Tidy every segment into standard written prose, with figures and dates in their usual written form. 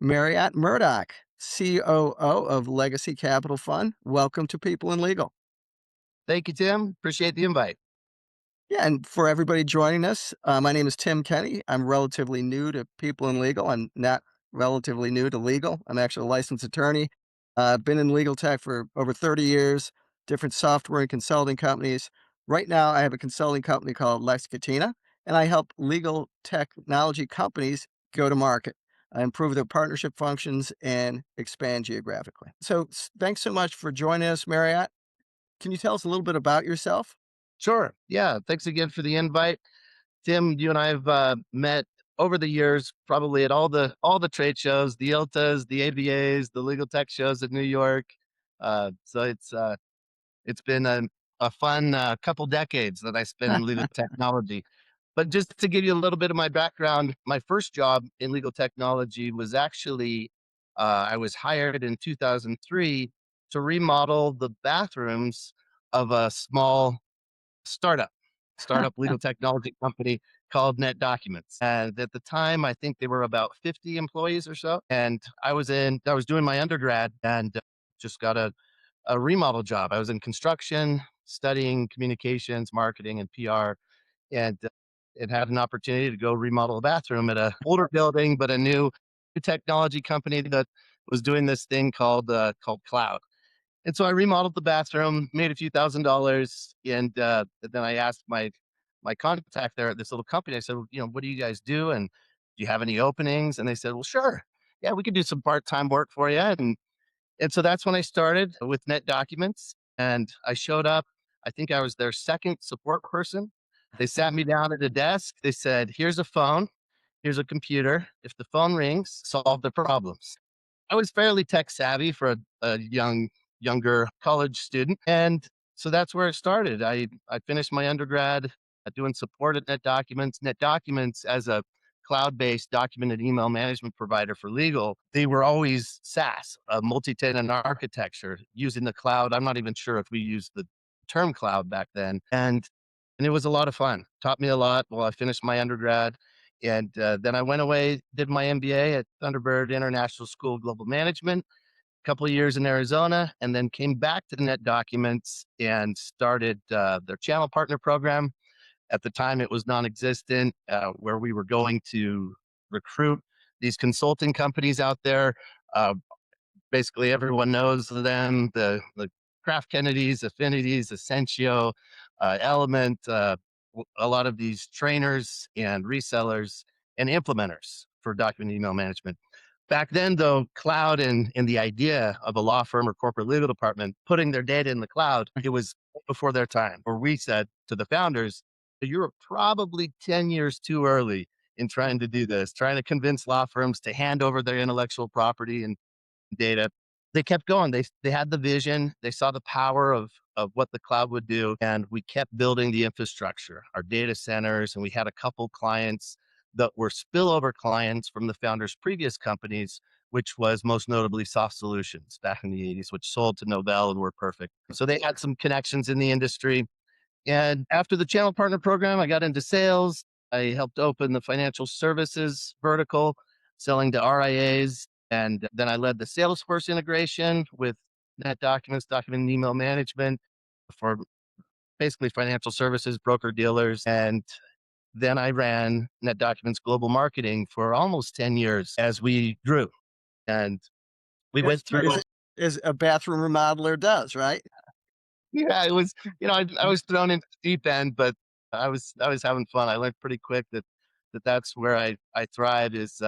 Marriott Murdoch, COO of Legacy Capital Fund. Welcome to People in Legal. Thank you, Tim. Appreciate the invite. Yeah, and for everybody joining us, my name is Tim Kenney. I'm relatively new to People in Legal. I'm not relatively new to legal. I'm actually a licensed attorney. I've been in legal tech for over 30 years, different software and consulting companies. Right now, I have a consulting company called 𝗁𝘂𝗺, and I help legal technology companies go to market, improve their partnership functions, and expand geographically. So, thanks so much for joining us, Marriott. Can you tell us a little bit about yourself? Sure. Yeah. Thanks again for the invite. Tim, you and I have met over the years, probably at all the trade shows, the ILTAs, the ABAs, the legal tech shows at New York. So it's been a fun couple decades that I spent in legal technology. But just to give you a little bit of my background, my first job in legal technology was actually I was hired in 2003 to remodel the bathrooms of a small startup, startup legal technology company called NetDocuments. And at the time, I think they were about 50 employees or so. And I was doing my undergrad and just got a remodel job. I was in construction, studying communications, marketing, and PR, and it had an opportunity to go remodel a bathroom at a older building, but a new technology company that was doing this thing called cloud. And so I remodeled the bathroom, made a few $1,000s, and then I asked my contact there at this little company. I said, well, what do you guys do, and do you have any openings? And they said, well, sure, yeah, we could do some part-time work for you. And so that's when I started with NetDocuments, and I showed up. I think I was their second support person. They sat me down at a desk. They said, here's a phone, here's a computer. If the phone rings, solve the problems. I was fairly tech savvy for a younger college student. And so that's where it started. I finished my undergrad doing support at NetDocuments. NetDocuments, as a cloud-based document and email management provider for legal, they were always SaaS, multi-tenant architecture using the cloud. I'm not even sure if we used the term cloud back then. And it was a lot of fun. Taught me a lot while I finished my undergrad. And then I went away, did my MBA at Thunderbird International School of Global Management, a couple of years in Arizona, and then came back to NetDocuments and started their channel partner program. At the time, it was non-existent, where we were going to recruit these consulting companies out there. Uh, Basically, everyone knows them: the Kraft Kennedys, Affinities, Essentio, Element, a lot of these trainers and resellers and implementers for document email management. Back then, though, cloud and the idea of a law firm or corporate legal department putting their data in the cloud, it was before their time. Where we said to the founders, you were probably 10 years too early in trying to do this, trying to convince law firms to hand over their intellectual property and data. They kept going. They had the vision. They saw the power of what the cloud would do, and we kept building the infrastructure, our data centers, and we had a couple clients that were spillover clients from the founders' previous companies, which was most notably Soft Solutions back in the 80s, which sold to Novell and were perfect. So they had some connections in the industry. And after the channel partner program, I got into sales. I helped open the financial services vertical, selling to RIAs. And then I led the Salesforce integration with NetDocuments, document and email management for basically financial services, broker dealers. And then I ran NetDocuments global marketing for almost 10 years as we grew. And we As went through. as a bathroom remodeler does, right? Yeah, it was, I was thrown into the deep end, but I was having fun. I learned pretty quick that's where I thrive is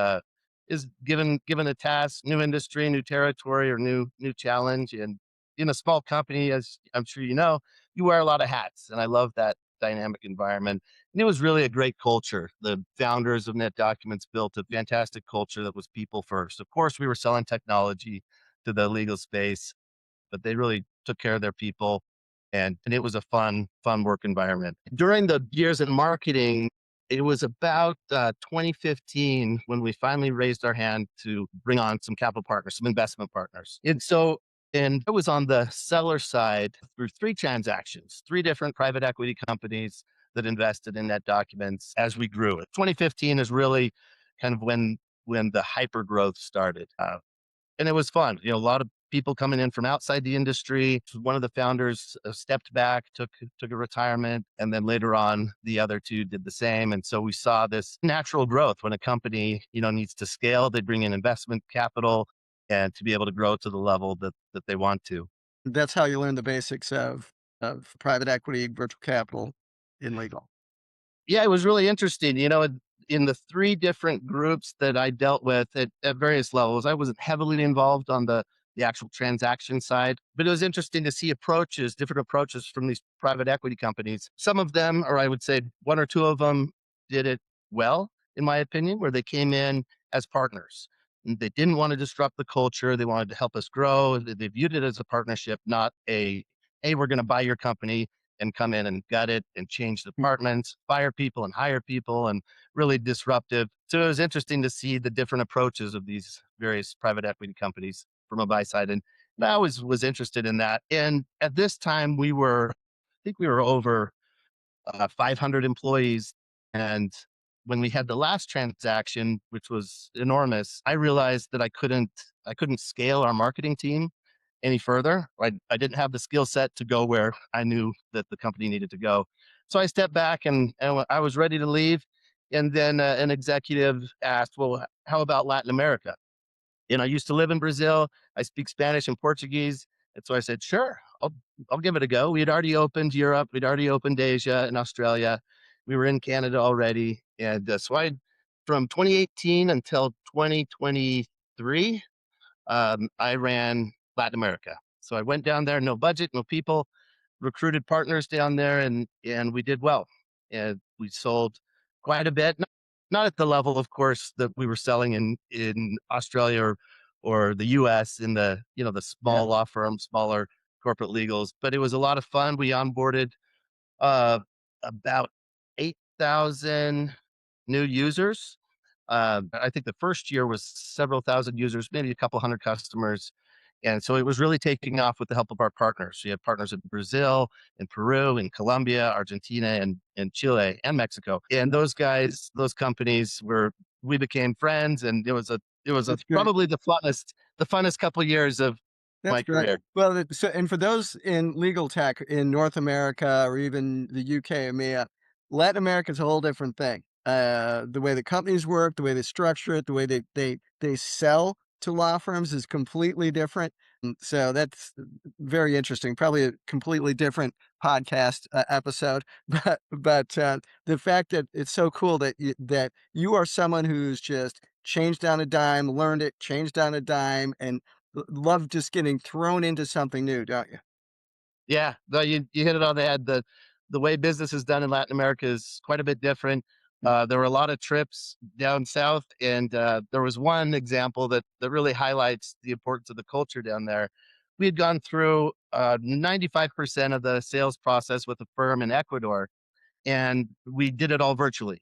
given a task, new industry, new territory, or new challenge. And in a small company, as I'm sure you know, you wear a lot of hats, and I love that dynamic environment. And it was really a great culture. The founders of NetDocuments built a fantastic culture that was people first. Of course, we were selling technology to the legal space, but they really took care of their people, and it was a fun work environment. During the years in marketing, it was about 2015 when we finally raised our hand to bring on some capital partners, some investment partners. And I was on the seller side through three transactions, three different private equity companies that invested in NetDocuments as we grew. 2015 is really kind of when when the hyper growth started. And it was fun. A lot of people coming in from outside the industry. One of the founders stepped back, took a retirement, and then later on, the other two did the same. And so we saw this natural growth when a company, needs to scale. They bring in investment capital and to be able to grow to the level that they want to. That's how you learn the basics of private equity, virtual capital in legal. Yeah, it was really interesting. In the three different groups that I dealt with at various levels, I wasn't heavily involved on the actual transaction side, but it was interesting to see different approaches from these private equity companies. Some of them, or I would say one or two of them, did it well, in my opinion, where they came in as partners. And they didn't want to disrupt the culture. They wanted to help us grow. They viewed it as a partnership, not hey, we're going to buy your company and come in and gut it and change departments, fire people and hire people, and really disruptive. So it was interesting to see the different approaches of these various private equity companies from a buy side. And I was interested in that. And at this time, I think we were over 500 employees. And when we had the last transaction, which was enormous, I realized that I couldn't scale our marketing team any further. I didn't have the skill set to go where I knew that the company needed to go. So I stepped back and I was ready to leave. And then an executive asked, well, how about Latin America? I used to live in Brazil. I speak Spanish and Portuguese. And so I said, sure, I'll give it a go. We had already opened Europe. We'd already opened Asia and Australia. We were in Canada already. And from 2018 until 2023, I ran Latin America. So I went down there, no budget, no people, recruited partners down there, and we did well. And we sold quite a bit, not at the level, of course, that we were selling in Australia or the US in the Yeah, small law firms, smaller corporate legals, but it was a lot of fun. We onboarded uh, about 8,000 new users. I think the first year was several thousand users, maybe a couple hundred customers. And so it was really taking off with the help of our partners. We had partners in Brazil, in Peru, in Colombia, Argentina, and Chile, and Mexico. And those guys, those companies we became friends, and it was that's great. probably the funnest couple years of That's my great. career. Well, and for those in legal tech in North America or even the UK, EMEA, Latin America is a whole different thing. The way the companies work, the way they structure it, the way they sell to law firms is completely different. So that's very interesting. Probably a completely different podcast episode, but the fact that it's so cool that you are someone who's just changed on a dime, learned it, changed on a dime, and love just getting thrown into something new, don't you? Yeah, no, you hit it on the head. The way business is done in Latin America is quite a bit different. Mm, There were a lot of trips down south, and there was one example that really highlights the importance of the culture down there. We had gone through 95% of the sales process with a firm in Ecuador, and we did it all virtually.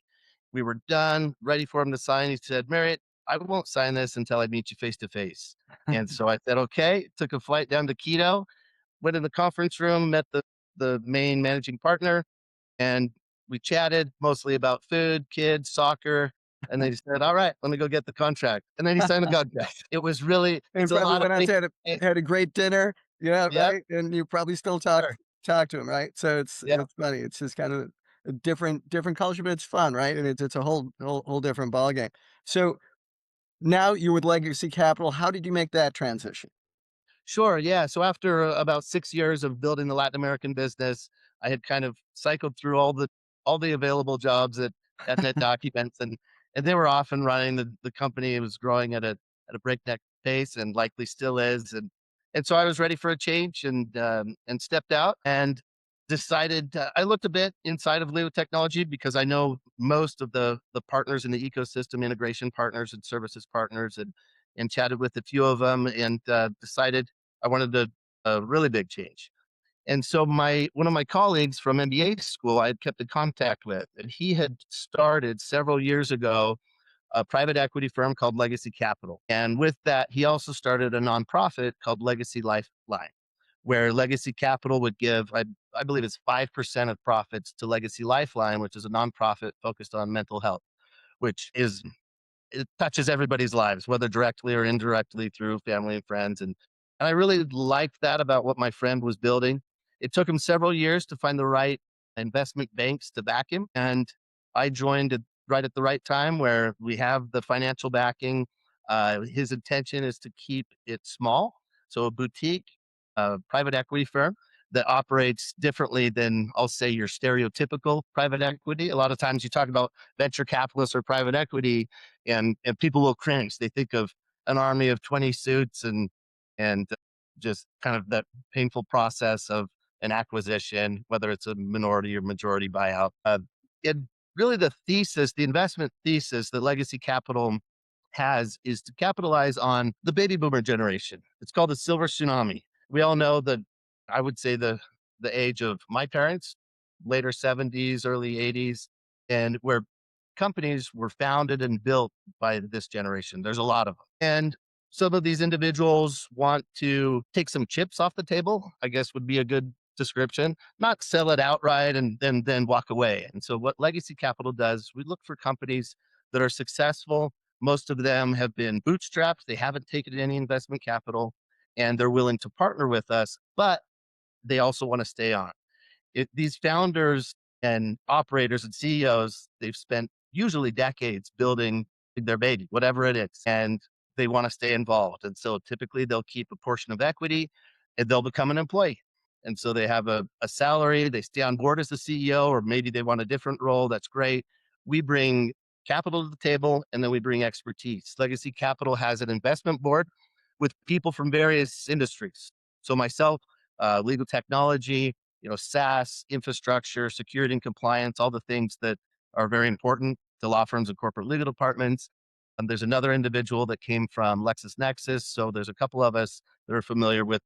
We were done, ready for him to sign. He said, Marriott, I won't sign this until I meet you face to face. And so I said, okay, took a flight down to Quito, went in the conference room, met the main managing partner, and we chatted mostly about food, kids, soccer. And they said, "All right, let me go get the contract." And then he signed the contract. It's and a probably lot of went out money. to Eh, had a great dinner, yeah, Yep, right? And you probably still sure. talk to him, right? So Yep. it's funny. It's just kind of a different culture, but it's fun, right? And it's a whole different ballgame. So now you're with Legacy Capital. How did you make that transition? Sure. Yeah. So after about 6 years of building the Latin American business, I had kind of cycled through all the available jobs at NetDocuments, and they were off and running. The company was growing at a breakneck pace, and likely still is. And so I was ready for a change, and stepped out and decided. I looked a bit inside of Leo Technology because I know most of the partners in the ecosystem, integration partners and services partners, and chatted with a few of them, and decided I wanted a really big change. And so one of my colleagues from MBA school I had kept in contact with, and he had started several years ago a private equity firm called Legacy Capital. And with that, he also started a nonprofit called Legacy Lifeline, where Legacy Capital would give, I believe it's 5% of profits to Legacy Lifeline, which is a nonprofit focused on mental health, which is it touches everybody's lives, whether directly or indirectly through family and friends. And I really liked that about what my friend was building. It took him several years to find the right investment banks to back him. And I joined right at the right time where we have the financial backing. His intention is to keep it small. So a boutique, private equity firm that operates differently than, I'll say, your stereotypical private equity. A lot of times you talk about venture capitalists or private equity, and people will cringe. They think of an army of 20 suits and just kind of that painful process of an acquisition, whether it's a minority or majority buyout. And really the thesis, the investment thesis that Legacy Capital has is to capitalize on the baby boomer generation. It's called the silver tsunami. We all know that, I would say, the age of my parents, later 70s, early 80s, and where companies were founded and built by this generation. There's a lot of them. And some of these individuals want to take some chips off the table, I guess would be a good description, not sell it outright and then walk away. And so what Legacy Capital does, we look for companies that are successful. Most of them have been bootstrapped. They haven't taken any investment capital and they're willing to partner with us, but they also want to stay on. These founders and operators and CEOs, they've spent usually decades building their baby, whatever it is, and they want to stay involved. And so typically they'll keep a portion of equity and they'll become an employee. And so they have a salary, they stay on board as the CEO, or maybe they want a different role. That's great. We bring capital to the table and then we bring expertise. Legacy Capital has an investment board with people from various industries. So myself, legal technology, SaaS, infrastructure, security and compliance, all the things that are very important to law firms and corporate legal departments. And there's another individual that came from LexisNexis. So there's a couple of us that are familiar with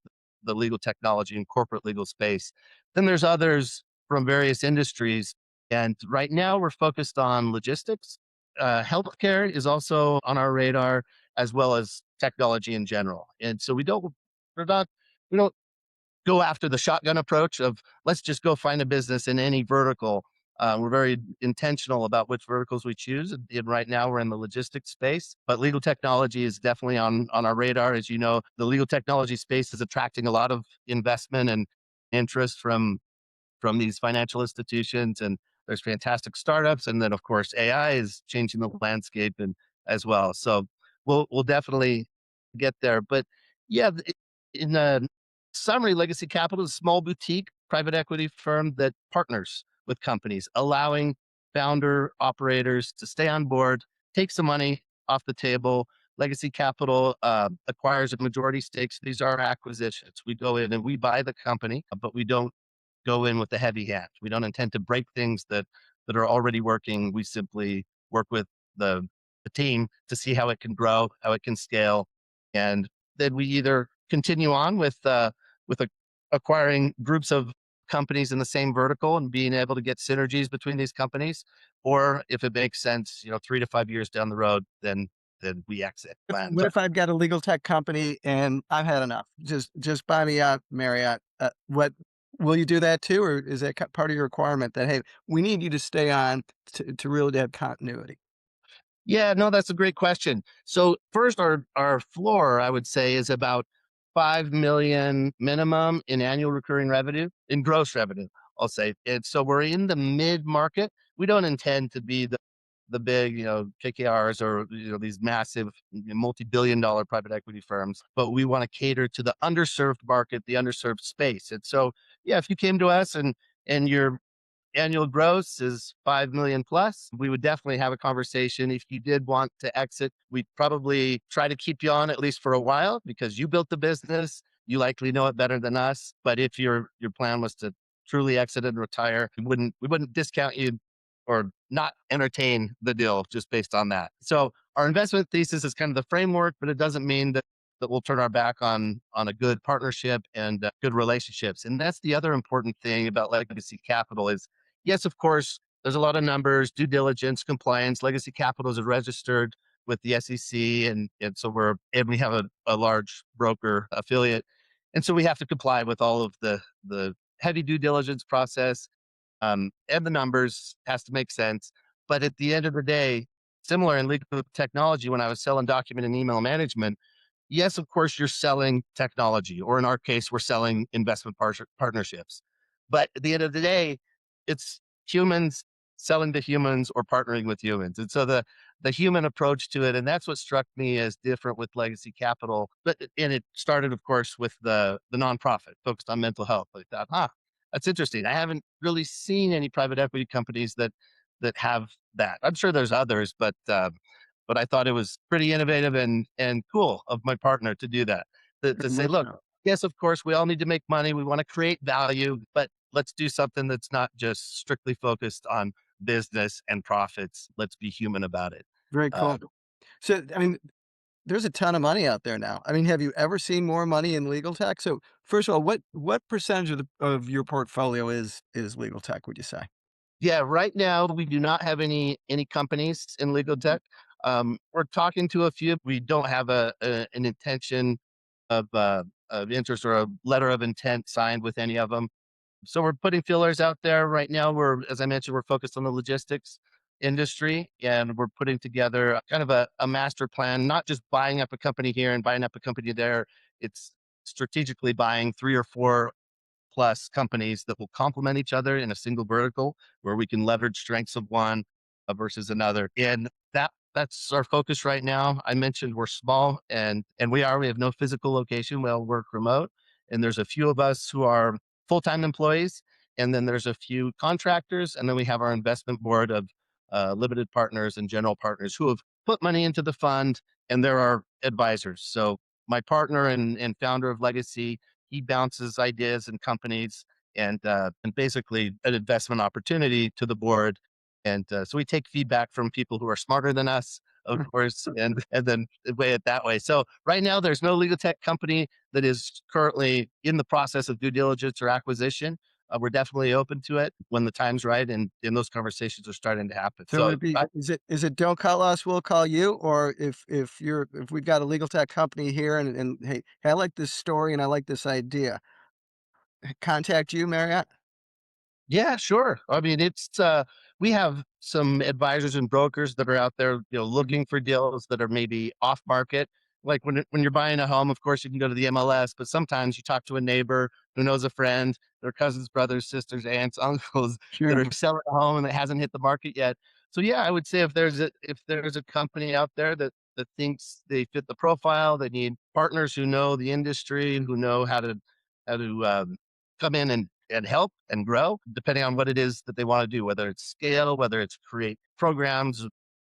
the legal technology and corporate legal space. Then there's others from various industries. And right now we're focused on logistics. Healthcare is also on our radar, as well as technology in general. And so we're not, we don't go after the shotgun approach of let's just go find a business in any vertical. We're very intentional about which verticals we choose. And right now we're in the logistics space, but legal technology is definitely on our radar. As you know, the legal technology space is attracting a lot of investment and interest from these financial institutions, and there's fantastic startups. And then of course, AI is changing the landscape and as well. So we'll definitely get there. But yeah, in summary, Legacy Capital is a small boutique private equity firm that partners with companies, allowing founder operators to stay on board, take some money off the table. Legacy Capital acquires a majority stakes. These are acquisitions. We go in and we buy the company, but we don't go in with the heavy hand. We don't intend to break things that are already working. We simply work with the team to see how it can grow, how it can scale, and then we either continue on with acquiring groups of companies in the same vertical and being able to get synergies between these companies, or if it makes sense, 3 to 5 years down the road, then we exit. Plans. What if I've got a legal tech company and I've had enough? Just buy me out, Marriott. What will you do that too, or is that part of your requirement that hey, we need you to stay on to really have continuity? Yeah, no, that's a great question. So first, our floor, I would say, is about 5 million minimum in annual recurring revenue, in gross revenue, I'll say. And so we're in the mid market. We don't intend to be the big, KKRs or these massive multi-billion dollar private equity firms, but we want to cater to the underserved market, the underserved space. And so, yeah, if you came to us and you're annual gross is 5 million plus, we would definitely have a conversation. If you did want to exit, we'd probably try to keep you on at least for a while because you built the business. You likely know it better than us. But if your plan was to truly exit and retire, we wouldn't discount you or not entertain the deal just based on that. So our investment thesis is kind of the framework, but it doesn't mean that we'll turn our back on a good partnership and good relationships. And that's the other important thing about Legacy Capital is, yes, of course, there's a lot of numbers, due diligence, compliance. Legacy Capital is registered with the SEC, and so we have a large broker affiliate, and so we have to comply with all of the heavy due diligence process, and the numbers has to make sense. But at the end of the day, similar in legal technology when I was selling document and email management. Yes, of course, you're selling technology, or in our case, we're selling investment partnerships. But at the end of the day, it's humans selling to humans or partnering with humans. And so the human approach to it, and that's what struck me as different with Legacy Capital. But and it started, of course, with the nonprofit focused on mental health. I thought, that's interesting. I haven't really seen any private equity companies that have that. I'm sure there's others, but I thought it was pretty innovative and cool of my partner to do that. To Very say, much look, so. yes, of course, we all need to make money. We want to create value, but let's do something that's not just strictly focused on business and profits. Let's be human about it. Very Uh, cool. So, I mean, there's a ton of money out there now. I mean, have you ever seen more money in legal tech? So, first of all, what percentage of your portfolio is legal tech, would you say? yeah, right now we do not have any companies in legal tech. We're talking to a few. We don't have an intention of interest or a letter of intent signed with any of them. So we're putting fillers out there right now. As I mentioned, we're focused on the logistics industry, and we're putting together kind of a master plan, not just buying up a company here and buying up a company there. It's strategically buying three or four plus companies that will complement each other in a single vertical where we can leverage strengths of one versus another. And that's our focus right now. I mentioned we're small and we have no physical location. We all work remote. And there's a few of us who are full-time employees. And then there's a few contractors. And then we have our investment board of limited partners and general partners who have put money into the fund, and they're our advisors. So my partner and founder of Legacy, he bounces ideas and companies and basically an investment opportunity to the board. And so we take feedback from people who are smarter than us, of course, and then weigh it that way. So right now, there's no legal tech company that is currently in the process of due diligence or acquisition. We're definitely open to it when the time's right, and those conversations are starting to happen. So would So it be is it "Don't call us, we'll call you," or if we've got a legal tech company here and, "Hey, I like this story and I like this idea," contact you, Marriott? yeah, sure. I mean, we have some advisors and brokers that are out there, looking for deals that are maybe off market. Like when you're buying a home, of course, you can go to the MLS, but sometimes you talk to a neighbor who knows a friend, their cousins, brothers, sisters, aunts, uncles that Sure. are selling a home and it hasn't hit the market yet. So yeah, I would say if there's a company out there that thinks they fit the profile, they need partners who know the industry, who know how to come in and help and grow depending on what it is that they want to do, whether it's scale, whether it's create programs,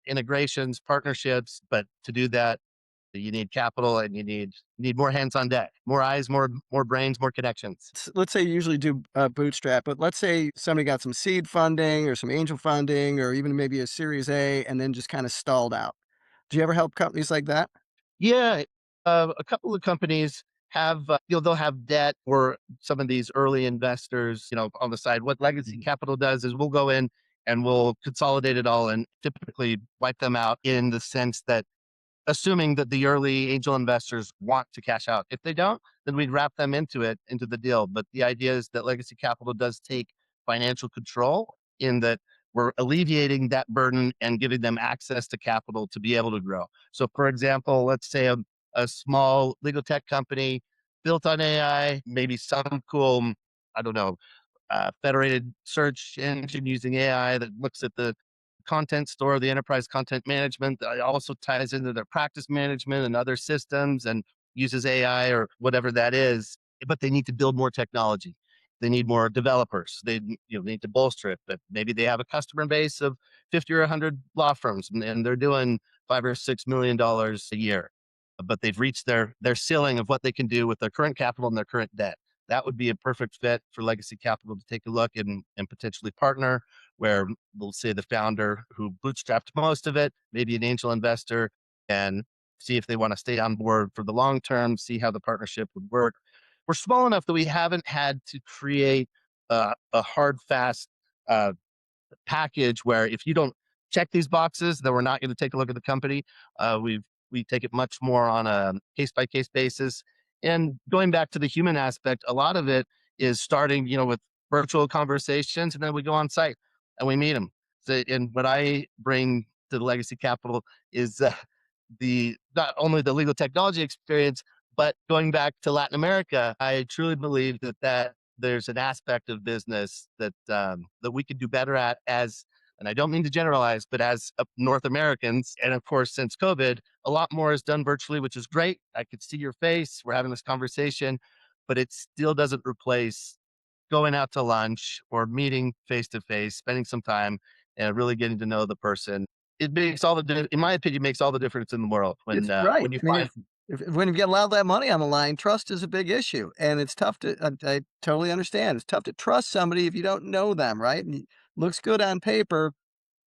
integrations, partnerships. But to do that, you need capital and you need more hands on deck, more eyes, more brains, more connections. Let's say you usually do, bootstrap, but let's say somebody got some seed funding or some angel funding or even maybe a Series A and then just kinda stalled out. Do you ever help companies like that? Yeah, a couple of companies have, they'll have debt or some of these early investors, on the side. What Legacy Mhm. Capital does is we'll go in and we'll consolidate it all and typically wipe them out in the sense that assuming that the early angel investors want to cash out. If they don't, then we'd wrap them into the deal. But the idea is that Legacy Capital does take financial control in that we're alleviating that burden and giving them access to capital to be able to grow. So, for example, let's say a small legal tech company built on AI, maybe some cool, I don't know, federated search engine using AI that looks at the content store, the enterprise content management that also ties into their practice management and other systems and uses AI or whatever that is. But they need to build more technology. They need more developers. They need to bolster it. But maybe they have a customer base of 50 or 100 law firms and they're doing $5 or $6 million a year. But they've reached their ceiling of what they can do with their current capital and their current debt. That would be a perfect fit for Legacy Capital to take a look and potentially partner, where we'll say the founder who bootstrapped most of it, maybe an angel investor, and see if they want to stay on board for the long term, see how the partnership would work. We're small enough that we haven't had to create a hard, fast uh, package where if you don't check these boxes, then we're not going to take a look at the company. We take it much more on a case by case basis. And going back to the human aspect, a lot of it is starting, with virtual conversations, and then we go on site and we meet them. So, and what I bring to the legacy capital is the not only the legal technology experience, but going back to Latin America, I truly believe that there's an aspect of business that we could do better at as, and I don't mean to generalize, but as North Americans. And of course, since COVID, a lot more is done virtually, which is great. I could see your face. We're having this conversation, but it still doesn't replace going out to lunch or meeting face to face, spending some time and really getting to know the person. It makes all in my opinion, makes all the difference in the world It's right. when you I mean, find. if when you get a lot of that money on the line, trust is a big issue, and it's tough to I totally understand. It's tough to trust somebody if you don't know them, right? And looks good on paper,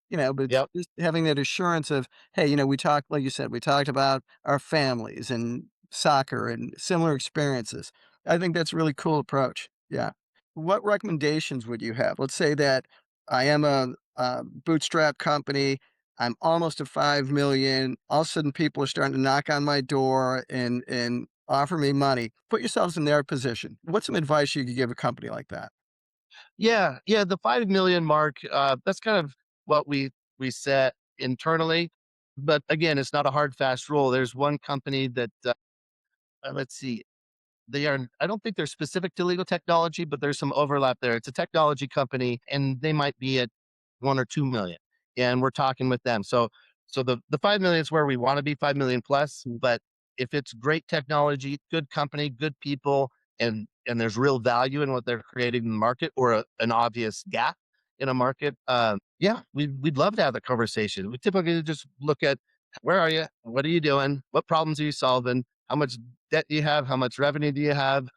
but it's Yep. just having that assurance of, hey, we talked, like you said, we talked about our families and soccer and similar experiences. I think that's a really cool approach. Yeah. What recommendations would you have? Let's say that I am a bootstrap company. I'm almost to 5 million. All of a sudden, people are starting to knock on my door and offer me money. Put yourselves in their position. What's some advice you could give a company like that? Yeah, yeah, the 5 million mark, that's kind of what we set internally. But again, it's not a hard fast rule. There's one company that let's see, they are, I don't think they're specific to legal technology, but there's some overlap there. It's a technology company and they might be at 1 or 2 million. And we're talking with them. So the 5 million is where we want to be, 5 million plus. But if it's great technology, good company, good people, and there's real value in what they're creating in the market or an obvious gap in a market, yeah, we'd love to have the conversation. We typically just look at where are you? What are you doing? What problems are you solving? How much debt do you have? How much revenue do you have?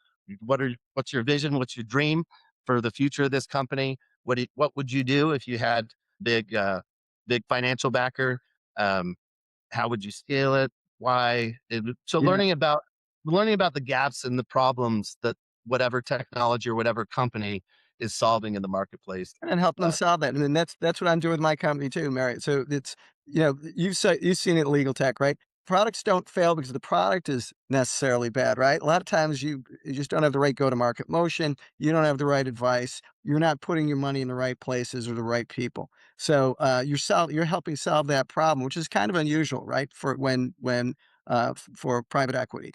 What's your vision? What's your dream for the future of this company? What would you do if you had big big financial backer? Um, how would you scale it? Why? So Yeah. learning about the gaps and the problems that whatever technology or whatever company is solving in the marketplace. And helping them Uh, solve that, and then that's what I'm doing with my company too, Marriott. So it's you've seen it in legal tech, right? Products don't fail because the product is necessarily bad, right? A lot of times you just don't have the right go-to-market motion, you don't have the right advice, you're not putting your money in the right places or the right people. So, you're helping solve that problem, which is kind of unusual, right? For for private equity.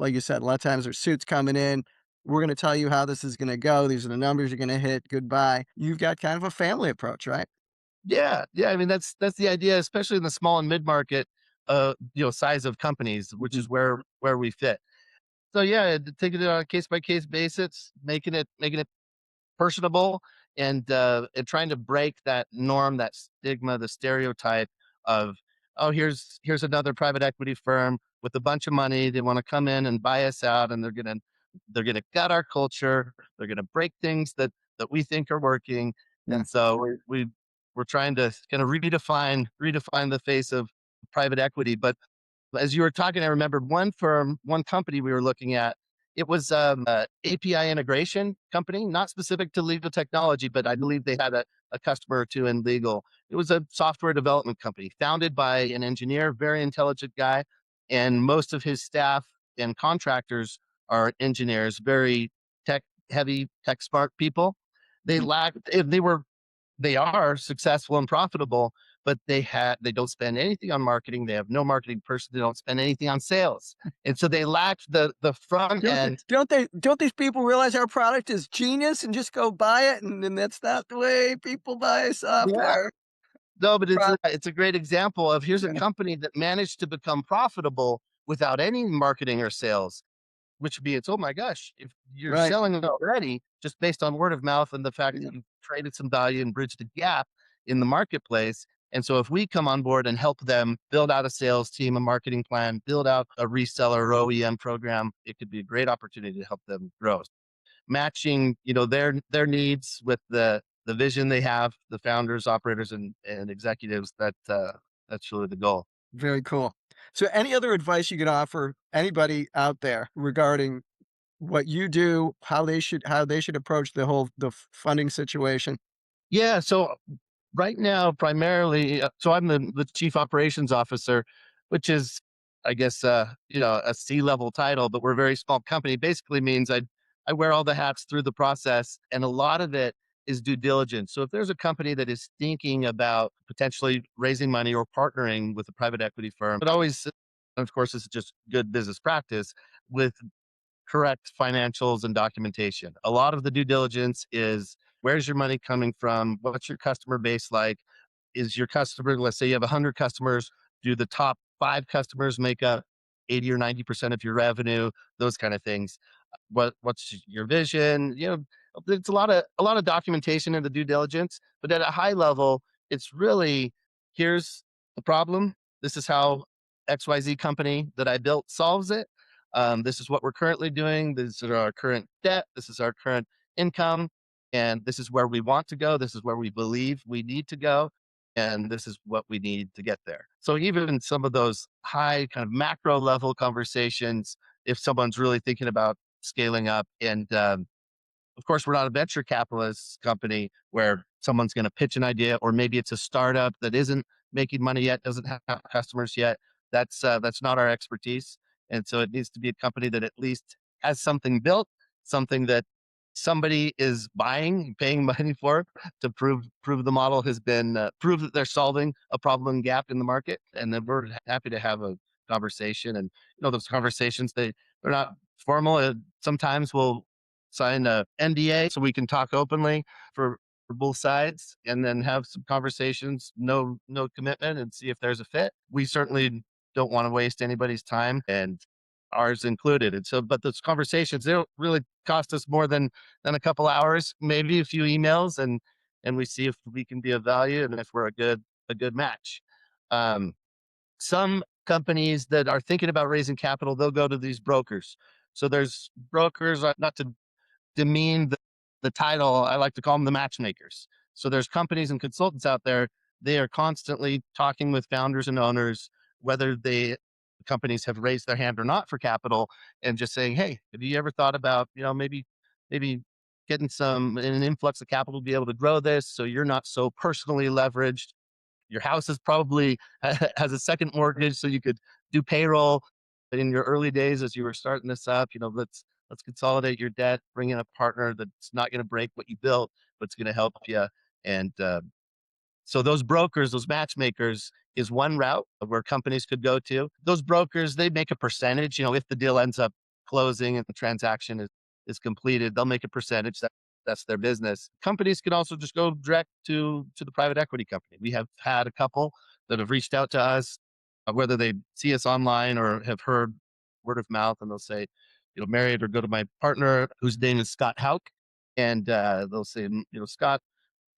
Like you said, a lot of times there's suits coming in, we're gonna tell you how this is gonna go. These are the numbers you're gonna hit. Goodbye. You've got kind of a family approach, right? yeah, yeah. I mean, that's the idea, especially in the small and mid market, size of companies, which Mhm. is where we fit. So yeah, taking it on a case by case basis, making it personable and trying to break that norm, that stigma, the stereotype of, oh, here's another private equity firm with a bunch of money. They want to come in and buy us out, and they're gonna gut our culture. They're gonna break things that we think are working. Yeah. And so we're trying to kind of redefine the face of private equity. But as you were talking, I remembered one company we were looking at. It was a API integration company, not specific to legal technology, but I believe they had a customer or two in legal. It was a software development company founded by an engineer, very intelligent guy, and most of his staff and contractors are engineers, very tech heavy, tech smart people. They Mhm. lacked, they are successful and profitable, but they don't spend anything on marketing. They have no marketing person. They don't spend anything on sales. And so they lack the front end. Don't these people realize our product is genius and just go buy it, and that's not the way people buy Yeah. software? No, but Pro it's a great example of here's a Yeah. company that managed to become profitable without any marketing or sales. Which means, oh my gosh, if you're Right. selling it already just based on word of mouth and the fact Yeah. that you've created some value and bridged the gap in the marketplace. And so if we come on board and help them build out a sales team, a marketing plan, build out a reseller or OEM program, it could be a great opportunity to help them grow. Matching, their needs with the vision they have, the founders, operators, and executives, that's really the goal. Very cool. So any other advice you could offer anybody out there regarding what you do, how they should approach the funding situation? Yeah. So right now, primarily, so I'm the chief operations officer, which is, I guess, a C-level title, but we're a very small company. Basically means I wear all the hats through the process, and a lot of it is due diligence. So if there's a company that is thinking about potentially raising money or partnering with a private equity firm, but always, of course, this is just good business practice with correct financials and documentation. A lot of the due diligence is where's your money coming from? What's your customer base like? Is your customer, let's say you have 100 customers, do the top five customers make up 80 or 90% of your revenue? Those kind of things. What's your vision? It's a lot of documentation in the due diligence, but at a high level, it's really here's the problem. This is how XYZ company that I built solves it. This is what we're currently doing. This is our current debt. This is our current income. And this is where we want to go. This is where we believe we need to go. And this is what we need to get there. So even in some of those high kind of macro level conversations, if someone's really thinking about scaling up and of course, we're not a venture capitalist company where someone's going to pitch an idea, or maybe it's a startup that isn't making money yet, doesn't have customers yet. That's not our expertise, and so it needs to be a company that at least has something built, something that somebody is buying, paying money for to prove the model has been prove that they're solving a problem gap in the market, and then we're happy to have a conversation. And those conversations they're not formal. Sometimes we'll sign a NDA so we can talk openly for both sides and then have some conversations, no commitment, and see if there's a fit. We certainly don't want to waste anybody's time, and ours included. And so, but those conversations, they don't really cost us more than a couple hours, maybe a few emails, and we see if we can be of value and if we're a good match. Um, some companies that are thinking about raising capital, they'll go to these brokers. So there's brokers, not to demean the title, I like to call them the matchmakers. So there's companies and consultants out there. They are constantly talking with founders and owners, whether companies have raised their hand or not for capital, and just saying, "Hey, have you ever thought about maybe getting an influx of capital to be able to grow this, so you're not so personally leveraged? Your house is probably has a second mortgage, so you could do payroll in your early days as you were starting this up. Let's consolidate your debt, bring in a partner that's not going to break what you built, but it's going to help you." And so those brokers, those matchmakers, is one route of where companies could go to. Those brokers, they make a percentage. If the deal ends up closing and the transaction is completed, they'll make a percentage. That's their business. Companies can also just go direct to the private equity company. We have had a couple that have reached out to us, whether they see us online or have heard word of mouth, and they'll say, Marriott, or go to my partner whose name is 𝘁𝗀, and they'll say, Scott,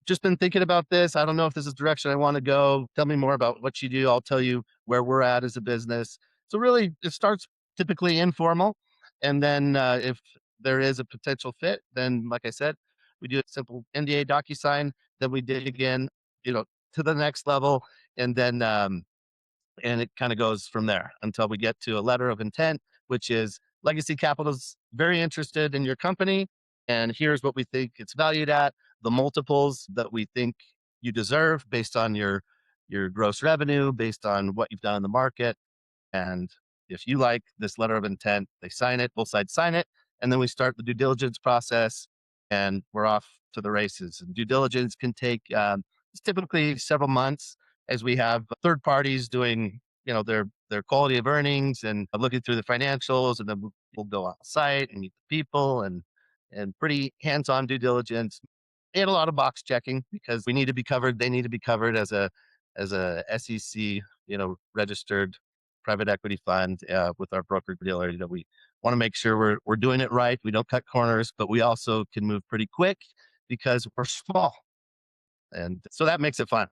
just been thinking about this. I don't know if this is the direction I want to go. Tell me more about what you do. I'll tell you where we're at as a business. So really, it starts typically informal. And then if there is a potential fit, then like I said, we do a simple NDA DocuSign. Then we dig again, to the next level. And then and it kind of goes from there until we get to a letter of intent, which is Legacy Capital's very interested in your company, and here's what we think it's valued at, the multiples that we think you deserve based on your gross revenue, based on what you've done in the market. And if you like this letter of intent, they sign it, both sides sign it, and then we start the due diligence process, and we're off to the races. And due diligence can take it's typically several months, as we have third parties doing their quality of earnings and looking through the financials, and then we'll go on site and meet the people, and pretty hands-on due diligence and a lot of box checking, because we need to be covered. They need to be covered as a SEC registered private equity fund with our broker dealer. We want to make sure we're doing it right. We don't cut corners, but we also can move pretty quick because we're small, and so that makes it fun.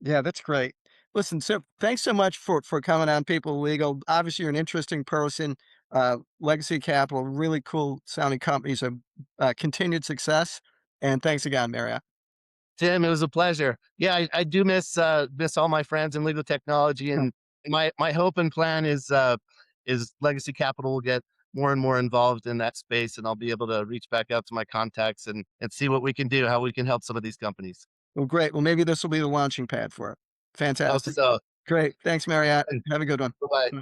Yeah, that's great. Listen, so thanks so much for coming on People Legal. Obviously, you're an interesting person. Legacy Capital, really cool sounding company. So continued success, and thanks again, Marriott. Tim, it was a pleasure. Yeah, I do miss all my friends in legal technology, Huh. and my hope and plan is Legacy Capital will get more and more involved in that space, and I'll be able to reach back out to my contacts and see what we can do, how we can help some of these companies. Well, great. Well, maybe this will be the launching pad for it. Hope Fantastic. so. Great. Thanks, Marriott. Have a good one. Bye bye. Bye.